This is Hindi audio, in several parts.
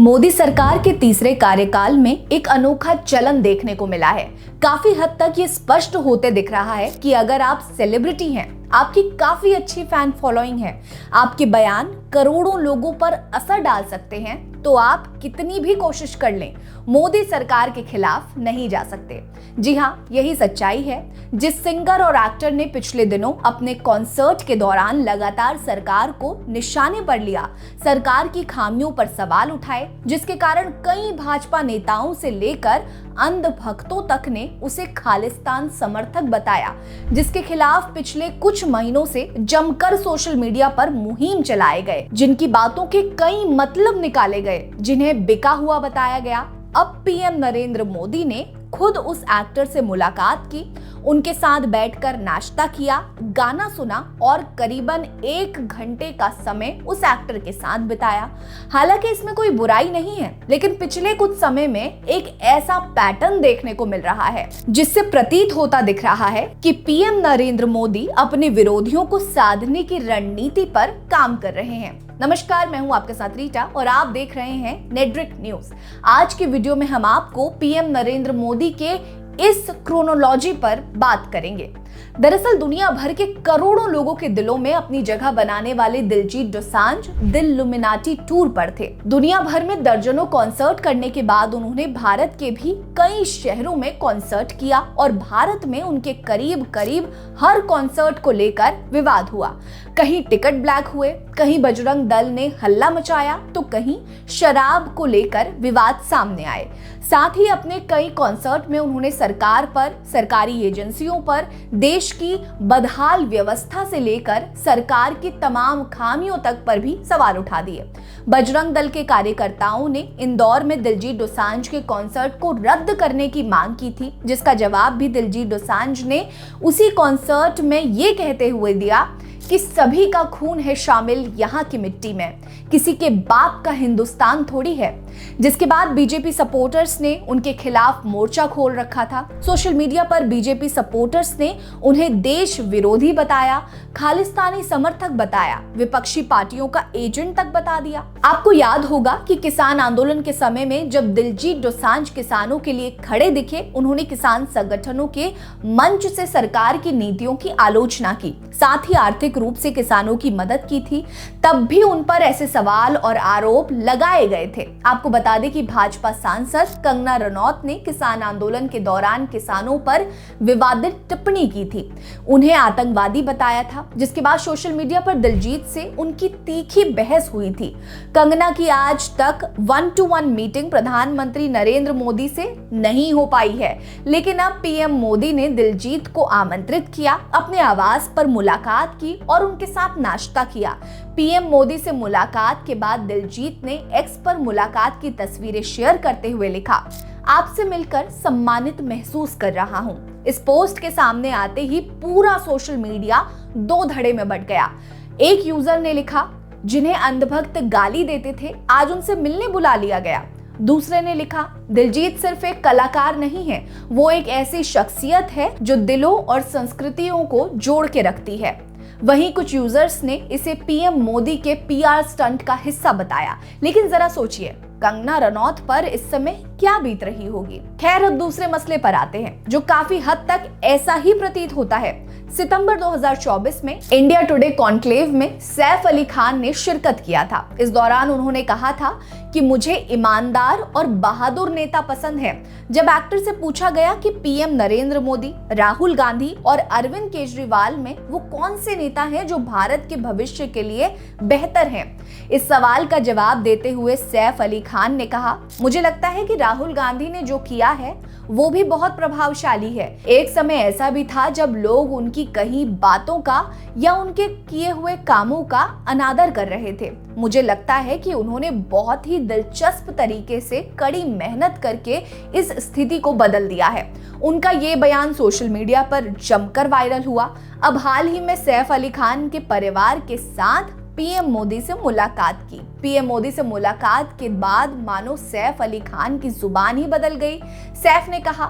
मोदी सरकार के तीसरे कार्यकाल में एक अनोखा चलन देखने को मिला है। काफी हद तक ये स्पष्ट होते दिख रहा है कि अगर आप सेलिब्रिटी हैं, आपकी काफी अच्छी फैन फॉलोइंग है, आपके बयान करोड़ों लोगों पर असर डाल सकते हैं, तो आप कितनी भी कोशिश कर लें, मोदी सरकार के खिलाफ नहीं जा सकते। जी हाँ, यही सच्चाई है। जिस सिंगर और एक्टर ने पिछले दिनों अपने कॉन्सर्ट के दौरान लगातार सरकार को निशाने पर लिया, सरकार की खामियों पर सवाल उठाए, जिसके कारण कई भाजपा नेताओं से लेकर अंध भक्तों तक ने उसे खालिस्तान समर्थक बताया, जिसके खिलाफ पिछले कुछ महीनों से जमकर सोशल मीडिया पर मुहिम चलाए गए, जिनकी बातों के कई मतलब निकाले गए, जिन्हें बिका हुआ बताया गया। अब पीएम नरेंद्र मोदी ने खुद उस एक्टर से मुलाकात की, उनके साथ बैठकर नाश्ता किया, गाना सुना और करीबन 1 घंटे का समय उस एक्टर के साथ बिताया। हालांकि इसमें कोई बुराई नहीं है, लेकिन पिछले कुछ समय में एक ऐसा पैटर्न देखने को मिल रहा है जिससे प्रतीत होता दिख रहा है कि पीएम नरेंद्र मोदी अपने विरोधियों को साधने की रणनीति पर काम कर रहे हैं। नमस्कार, मैं हूं आपके साथ रीटा और आप देख रहे हैं नेटड्रिक न्यूज। आज की वीडियो में हम आपको पीएम नरेंद्र मोदी के इस क्रोनोलॉजी पर बात करेंगे। दरअसल दुनिया भर के करोड़ों लोगों के दिलों में अपनी जगह बनाने वाले दिलजीत दोसांझ दिलुमिनाटी टूर पर थे। दुनिया भर में दर्जनों कॉन्सर्ट करने के बाद उन्होंने भारत के भी कई शहरों में कॉन्सर्ट किया और भारत में उनके करीब करीब हर कॉन्सर्ट को लेकर विवाद हुआ। कहीं टिकट ब्लैक हुए, कहीं बजरंग दल ने हल्ला मचाया, तो कहीं शराब को लेकर विवाद सामने आए। साथ ही अपने कई कॉन्सर्ट में उन्होंने सरकार पर, सरकारी एजेंसियों पर, देश की बदहाल व्यवस्था से लेकर सरकार की तमाम खामियों तक पर भी सवाल उठा दिए। बजरंग दल के कार्यकर्ताओं ने इंदौर में दिलजीत दोसांझ के कॉन्सर्ट को रद्द करने की मांग की थी, जिसका जवाब भी दिलजीत दोसांझ ने उसी कॉन्सर्ट में ये कहते हुए दिया कि सभी का खून है शामिल यहाँ की मिट्टी में, किसी के बाप का हिंदुस्तान थोड़ी है। जिसके बाद बीजेपी सपोर्टर्स ने उनके खिलाफ मोर्चा खोल रखा था। सोशल मीडिया पर बीजेपी सपोर्टर्स ने उन्हें देश विरोधी बताया, खालिस्तानी समर्थक बताया, विपक्षी पार्टियों का एजेंट तक बता दिया। आपको याद होगा कि किसान आंदोलन के समय में जब दिलजीत दोसांझ किसानों के लिए खड़े दिखे, उन्होंने किसान संगठनों के मंच से सरकार की नीतियों की आलोचना की, साथ ही आर्थिक रूप से किसानों की मदद की थी। तब भी उन पर ऐसे सवाल और आरोप लगाए गए थे। आपको बता दें कि भाजपा सांसद कंगना रनौत ने किसान आंदोलन के दौरान किसानों पर विवादित टिप्पणी की थी, उन्हें आतंकवादी बताया था, जिसके बाद सोशल मीडिया पर दिलजीत से उनकी तीखी बहस हुई थी। कंगना की आज तक 1-to-1 मीटिंग प्रधानमंत्री नरेंद्र मोदी से नहीं हो पाई है, लेकिन अब पीएम मोदी ने दिलजीत को आमंत्रित किया, अपने आवास पर मुलाकात की और उनके साथ नाश्ता किया। पीएम मोदी से मुलाकात के बाद दिलजीत ने एक्स पर मुलाकात की तस्वीरें शेयर करते हुए लिखा, आपसे मिलकर सम्मानित महसूस कर रहा हूं। इस पोस्ट के सामने आते ही पूरा सोशल मीडिया 2 धड़े में बंट गया। एक यूजर ने लिखा, जिन्हें अंधभक्त गाली देते थे आज उनसे मिलने बुला लिया गया। दूसरे ने लिखा, दिलजीत सिर्फ एक कलाकार नहीं है, वो एक ऐसी शख्सियत है जो दिलों और संस्कृतियों को जोड़ के रखती है। वहीं कुछ यूजर्स ने इसे पीएम मोदी के पीआर स्टंट का हिस्सा बताया। लेकिन जरा सोचिए, कंगना रनौत पर इस समय क्या बीत रही होगी। खैर, अब दूसरे मसले पर आते हैं, जो काफी हद तक ऐसा ही प्रतीत होता है। सितंबर 2024 में इंडिया टुडे कॉन्क्लेव में सैफ अली खान ने शिरकत किया था। इस दौरान उन्होंने कहा था कि मुझे ईमानदार और बहादुर नेता पसंद है। जब एक्टर से पूछा गया कि पीएम नरेंद्र मोदी, राहुल गांधी और अरविंद केजरीवाल में वो कौन से नेता हैं जो भारत के भविष्य के लिए बेहतर हैं, इस सवाल का जवाब देते हुए सैफ अली खान ने कहा, मुझे लगता है कि राहुल गांधी ने जो किया है वो भी बहुत प्रभावशाली है। एक समय ऐसा भी था जब लोग उनकी कही बातों का या उनके किए हुए कामों का अनादर कर रहे थे। मुझे लगता है कि उन्होंने बहुत ही दिलचस्प तरीके से कड़ी मेहनत करके इस स्थिति को बदल दिया है। उनका ये बयान सोशल मीडिया पर जमकर वायरल हुआ। अब हाल ही में सैफ अली खान के परिवार के साथ पीएम मोदी से मुलाकात की। पीएम मोदी से मुलाकात के बाद मानो सैफ अली खान की जुबान ही बदल गई। सैफ ने कहा,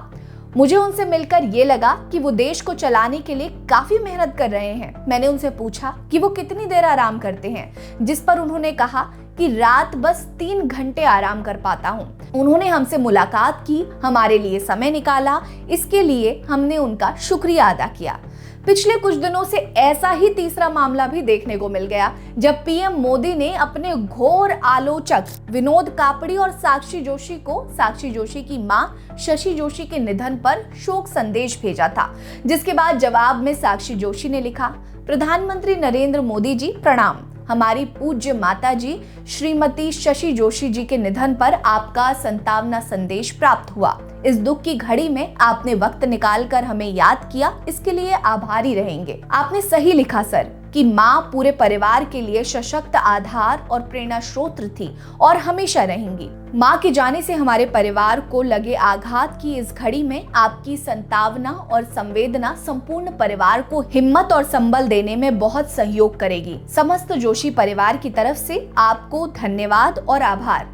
मुझे उनसे मिलकर ये लगा कि वो देश को चलाने के लिए काफी मेहनत कर रहे हैं। मैंने उनसे पूछा कि वो कितनी देर आराम करते हैं, जिस पर उन्होंने कहा कि रात बस 3 घंटे आराम कर पाता हूँ। उन्होंने हमसे मुलाकात की, हमारे लिए समय निकाला, इसके लिए हमने उनका शुक्रिया अदा किया। पिछले कुछ दिनों से ऐसा ही तीसरा मामला भी देखने को मिल गया, जब पीएम मोदी ने अपने घोर आलोचक विनोद कापड़ी और साक्षी जोशी को साक्षी जोशी की मां शशि जोशी के निधन पर शोक संदेश भेजा था। जिसके बाद जवाब में साक्षी जोशी ने लिखा, प्रधानमंत्री नरेंद्र मोदी जी प्रणाम। हमारी पूज्य माता जी श्रीमती शशि जोशी जी के निधन पर आपका संतावना संदेश प्राप्त हुआ। इस दुख की घड़ी में आपने वक्त निकालकर हमें याद किया, इसके लिए आभारी रहेंगे। आपने सही लिखा सर कि माँ पूरे परिवार के लिए सशक्त आधार और प्रेरणा स्रोत थी और हमेशा रहेंगी। माँ के जाने से हमारे परिवार को लगे आघात की इस घड़ी में आपकी संतावना और संवेदना संपूर्ण परिवार को हिम्मत और संबल देने में बहुत सहयोग करेगी। समस्त जोशी परिवार की तरफ से आपको धन्यवाद और आभार।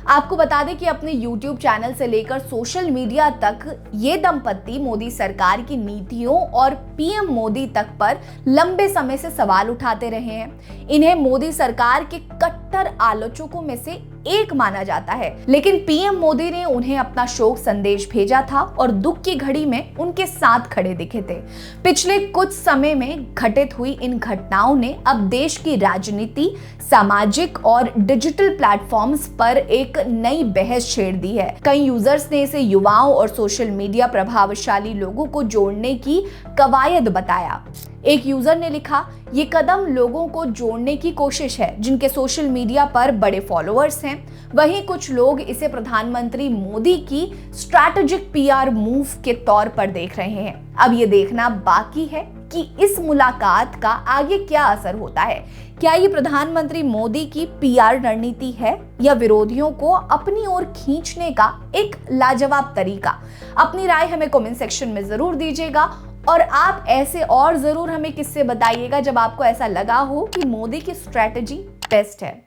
आपको बता दें कि अपने YouTube चैनल से लेकर सोशल मीडिया तक ये दंपत्ति मोदी सरकार की नीतियों और पीएम मोदी तक पर लंबे समय से सवाल उठाते रहे हैं। इन्हें मोदी सरकार के कट्टर आलोचकों में से एक माना जाता है, लेकिन पीएम मोदी ने उन्हें अपना शोक संदेश भेजा था और दुख की घड़ी में उनके साथ खड़े दिखे थे। पिछले कुछ समय में घटित हुई इन घटनाओं ने अब देश की राजनीति, सामाजिक और डिजिटल प्लेटफॉर्म्स पर एक नई बहस छेड़ दी है। कई यूजर्स ने इसे युवाओं और सोशल मीडिया प्रभावशाली लोगों को जोड़ने की कवायद बताया। एक यूजर ने लिखा, ये कदम लोगों को जोड़ने की कोशिश है जिनके सोशल मीडिया पर बड़े फॉलोअर्स हैं। वहीं कुछ लोग इसे प्रधानमंत्री मोदी की स्ट्रैटेजिक पीआर मूव के तौर पर देख रहे हैं। अब ये देखना बाकी है कि इस मुलाकात का आगे क्या असर होता है। क्या ये प्रधानमंत्री मोदी की पीआर रणनीति है या विरोधियों को अपनी ओर खींचने का एक लाजवाब तरीका? अपनी राय हमें कमेंट सेक्शन में जरूर दीजिएगा और आप ऐसे और जरूर हमें किस्से बताइएगा जब आपको ऐसा लगा हो कि मोदी की स्ट्रैटेजी बेस्ट है।